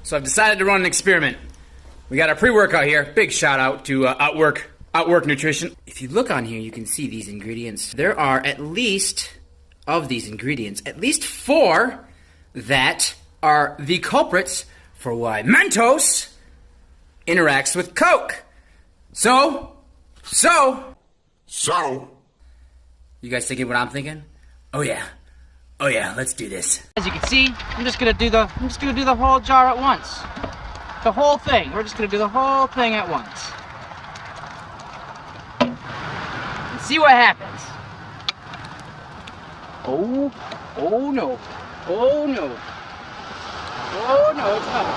So I've decided to run an experiment. We got our pre-workout here. Big shout out to Outwork Nutrition. If you look on here, you can see these ingredients. There are at least, of these ingredients, at least 4 that are the culprits for why Mentos interacts with Coke. So, you guys thinking what I'm thinking? Oh yeah, let's do this. As you can see, I'm just gonna do the whole jar at once. The whole thing. We're just gonna do the whole thing at once. And see what happens. Oh no. Oh no. Oh no, it's coming.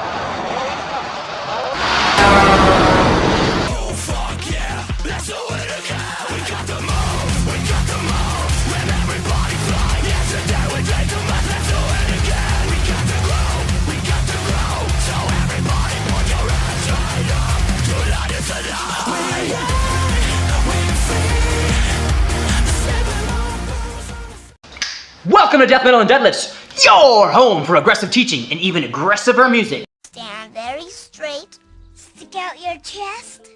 Oh fuck yeah, that's the way to go. We got the move, when everybody fly. Yesterday we take too much, let's do it again. We got to grow, so everybody put your hands right up. Tonight is the night. Welcome to Death Metal and Deadlifts, your home for aggressive teaching and even aggressiver music. Stand very straight, stick out your chest,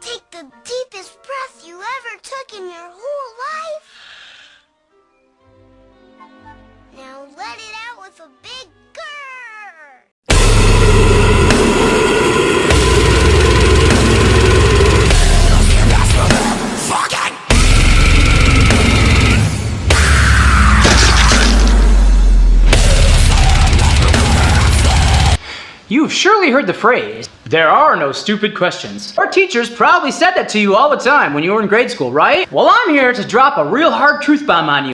take the deepest breath you ever took in your whole life. Now let it out with a big grrr. You've surely heard the phrase, there are no stupid questions. Our teachers probably said that to you all the time when you were in grade school, right? Well, I'm here to drop a real hard truth bomb on you.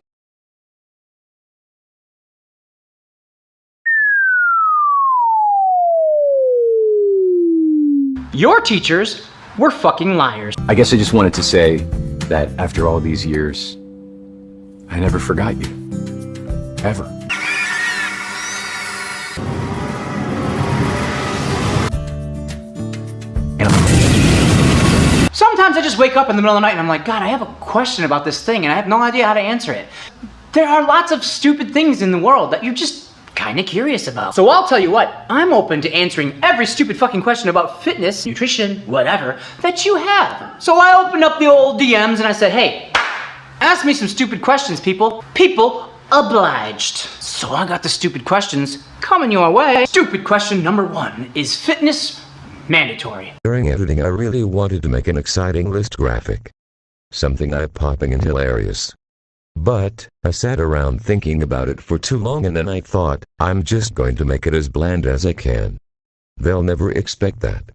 Your teachers were fucking liars. I guess I just wanted to say that after all these years, I never forgot you. Ever. Sometimes I just wake up in the middle of the night and I'm like, God, I have a question about this thing and I have no idea how to answer it. There are lots of stupid things in the world that you're just kind of curious about. So I'll tell you what, I'm open to answering every stupid fucking question about fitness, nutrition, whatever, that you have. So I opened up the old DMs and I said, hey, ask me some stupid questions, people. People obliged. So I got the stupid questions coming your way. Stupid question number 1, is fitness mandatory? During editing I really wanted to make an exciting list graphic. Something eye-popping and hilarious. But, I sat around thinking about it for too long and then I thought, I'm just going to make it as bland as I can. They'll never expect that.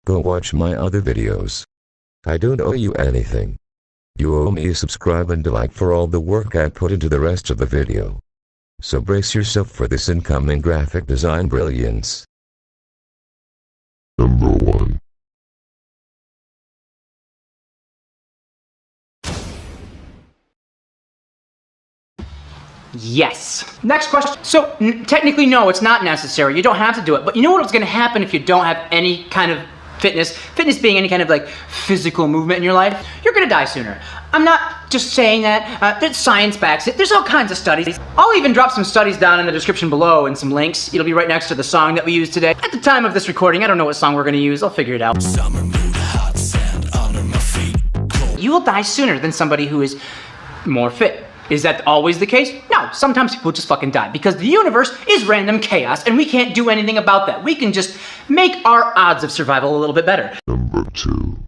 Go watch my other videos. I don't owe you anything. You owe me a subscribe and a like for all the work I put into the rest of the video. So brace yourself for this incoming graphic design brilliance. Number 1. Yes. Next question. So, technically, no, it's not necessary. You don't have to do it. But you know what's going to happen if you don't have any kind of fitness? Fitness being any kind of like physical movement in your life. You're going to die sooner. I'm not just saying that. There's science backs it. There's all kinds of studies. I'll even drop some studies down in the description below and some links. It'll be right next to the song that we use today. At the time of this recording, I don't know what song we're going to use. I'll figure it out. Summer mood, hot sand under my feet. Cold. You will die sooner than somebody who is more fit. Is that always the case? No, sometimes people just fucking die because the universe is random chaos and we can't do anything about that. We can just make our odds of survival a little bit better. Number 2.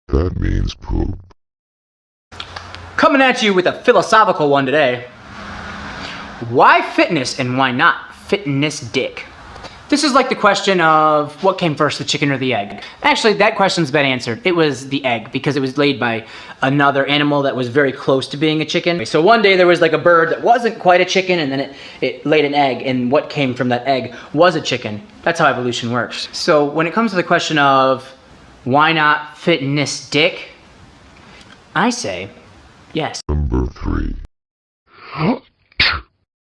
That means poop. Coming at you with a philosophical one today. Why fitness and why not fitness dick? This is like the question of what came first, the chicken or the egg? Actually, that question's been answered. It was the egg because it was laid by another animal that was very close to being a chicken. So one day there was like a bird that wasn't quite a chicken and then it laid an egg and what came from that egg was a chicken. That's how evolution works. So when it comes to the question of why not fitness dick, I say yes. Number 3.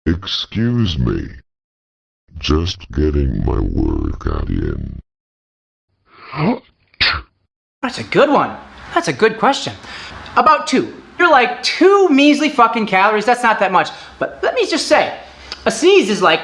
Excuse me. Just getting my workout in. That's a good one. That's a good question. About 2. You're like 2 measly fucking calories. That's not that much. But let me just say, A sneeze is like,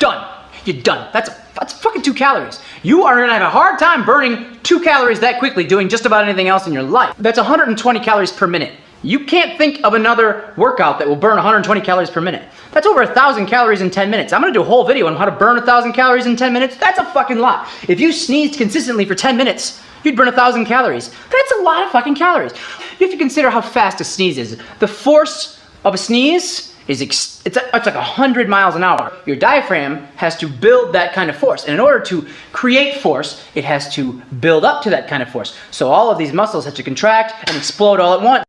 done. You're done. That's fucking 2 calories. You are gonna have a hard time burning 2 calories that quickly doing just about anything else in your life. That's 120 calories per minute. You can't think of another workout that will burn 120 calories per minute. That's over 1,000 calories in 10 minutes. I'm gonna do a whole video on how to burn 1,000 calories in 10 minutes. That's a fucking lot. If you sneezed consistently for 10 minutes, you'd burn 1,000 calories. That's a lot of fucking calories. You have to consider how fast a sneeze is. The force of a sneeze is it's like 100 miles an hour. Your diaphragm has to build that kind of force. And in order to create force, it has to build up to that kind of force. So all of these muscles have to contract and explode all at once.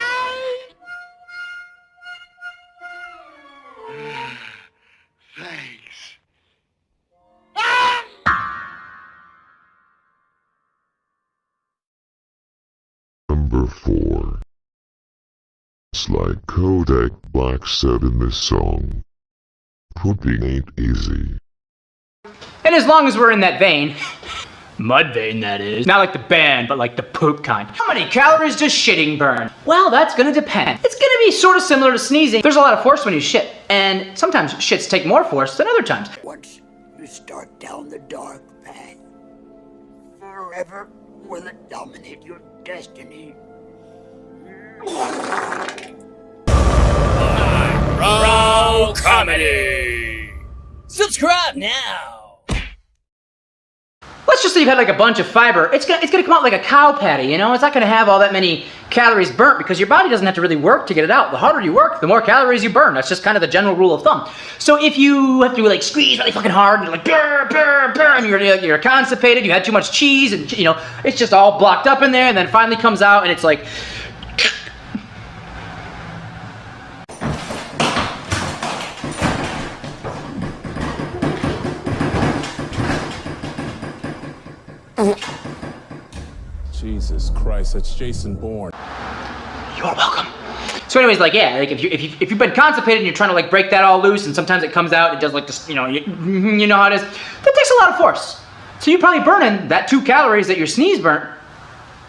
Number 4. It's like Kodak Black said in this song, pooping ain't easy. And as long as we're in that vein, mud vein that is, not like the band, but like the poop kind. How many calories does shitting burn? Well, that's gonna depend. It's gonna be sort of similar to sneezing. There's a lot of force when you shit, and sometimes shits take more force than other times. Once you start down the dark path, forever will it dominate your destiny. Bro Comedy. Subscribe now. Let's just say you've had like a bunch of fiber. It's gonna come out like a cow patty, you know? It's not gonna have all that many calories burnt because your body doesn't have to really work to get it out. The harder you work, the more calories you burn. That's just kind of the general rule of thumb. So if you have to like squeeze really fucking hard, and you're like brr, brr, brr, and you're constipated, you had too much cheese, and you know, it's just all blocked up in there, and then finally comes out and it's like Jesus Christ, that's Jason Bourne. you're welcome. So anyways, like, yeah, like if you've been constipated and you're trying to like break that all loose and sometimes it comes out, it does like this, you know how it is. That takes a lot of force. So you're probably burning that 2 calories that your sneeze burnt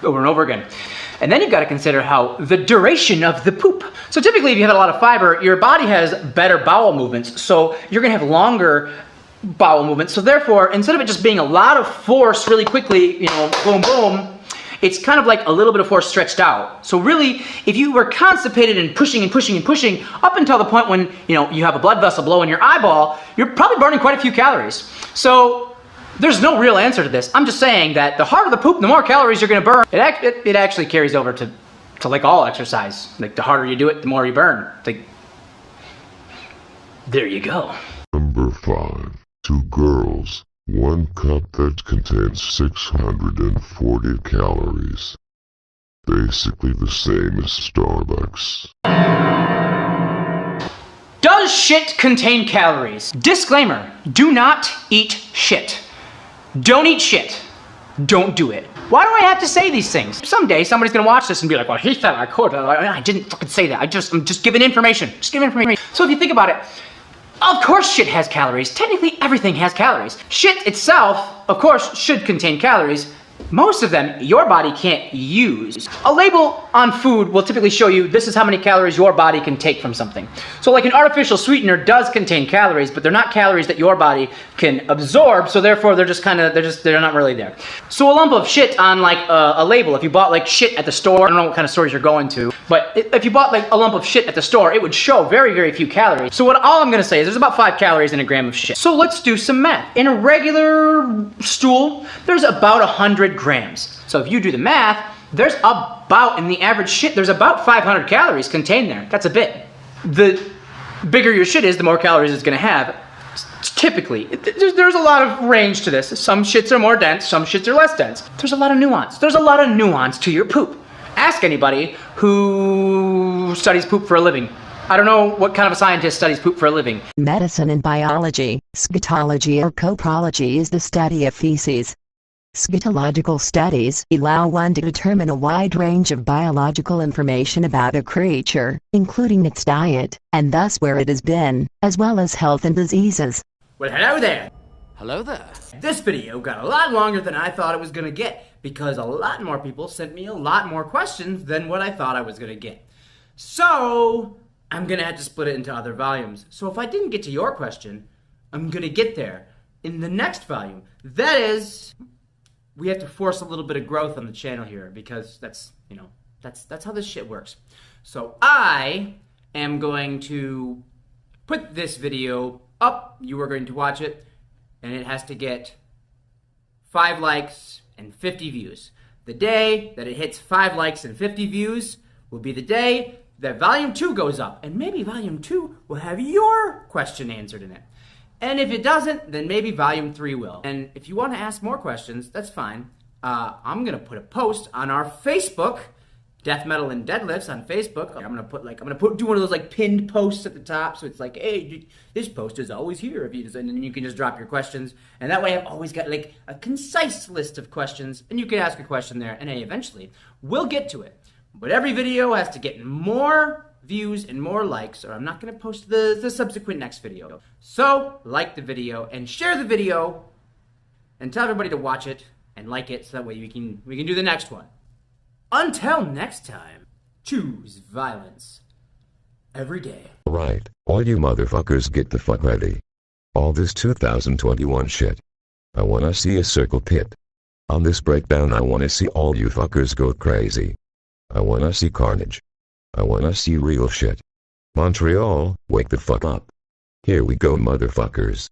over and over again. And then you've got to consider how the duration of the poop. So typically if you have a lot of fiber, your body has better bowel movements. So you're gonna have longer bowel movements. So therefore, instead of it just being a lot of force really quickly, you know, boom, boom, it's kind of like a little bit of force stretched out. So really, if you were constipated and pushing and pushing and pushing up until the point when, you know, you have a blood vessel below in your eyeball, you're probably burning quite a few calories. So there's no real answer to this. I'm just saying that the harder the poop, the more calories you're gonna burn. It actually carries over to like all exercise. Like the harder you do it, the more you burn. Like, there you go. Number 5. 2 girls, 1 cup that contains 640 calories. Basically the same as Starbucks. Does shit contain calories? Disclaimer, do not eat shit. Don't eat shit. Don't do it. Why do I have to say these things? Someday somebody's gonna watch this and be like, well, he said I could. I didn't fucking say that. I'm just giving information. Just giving information. So if you think about it, of course shit has calories. Technically everything has calories. Shit itself, of course, should contain calories. Most of them, your body can't use. A label on food will typically show you this is how many calories your body can take from something. So like an artificial sweetener does contain calories, but they're not calories that your body can absorb, so therefore they're not really there. So a lump of shit on like a label, if you bought like shit at the store, I don't know what kind of stores you're going to, but if you bought like a lump of shit at the store, it would show very, very few calories. So all I'm gonna say is there's about 5 calories in a gram of shit. So let's do some math. In a regular stool, there's about 100 grams. So if you do the math, there's about, in the average shit, there's about 500 calories contained there. That's a bit. The bigger your shit is, the more calories it's gonna have. Typically, there's a lot of range to this. Some shits are more dense, some shits are less dense. There's a lot of nuance. There's a lot of nuance to your poop. Ask anybody who studies poop for a living. I don't know what kind of a scientist studies poop for a living. Medicine and biology, scatology or coprology is the study of feces. Scatological studies allow one to determine a wide range of biological information about a creature, including its diet, and thus where it has been, as well as health and diseases. Well, hello there. Hello there. This video got a lot longer than I thought it was gonna get because a lot more people sent me a lot more questions than what I thought I was gonna get. So, I'm going to have to split it into other volumes. So if I didn't get to your question, I'm going to get there in the next volume. That is, we have to force a little bit of growth on the channel here because that's how this shit works. So I am going to put this video up. You are going to watch it, and it has to get 5 likes and 50 views. The day that it hits 5 likes and 50 views will be the day that Volume 2 goes up, and maybe Volume 2 will have your question answered in it. And if it doesn't, then maybe Volume 3 will. And if you want to ask more questions, that's fine. I'm going to put a post on our Facebook, Death Metal and Deadlifts on Facebook. I'm gonna do one of those like pinned posts at the top, so it's like, hey, this post is always here if you just, and then you can just drop your questions, and that way I've always got like a concise list of questions, and you can ask a question there, and hey, eventually we'll get to it. But every video has to get more views and more likes, or I'm not gonna post the subsequent next video. So like the video and share the video, and tell everybody to watch it and like it, so that way we can do the next one. Until next time, choose violence every day. Right, all you motherfuckers get the fuck ready. All this 2021 shit. I wanna see a circle pit. On this breakdown I wanna see all you fuckers go crazy. I wanna see carnage. I wanna see real shit. Montreal, wake the fuck up. Here we go, motherfuckers.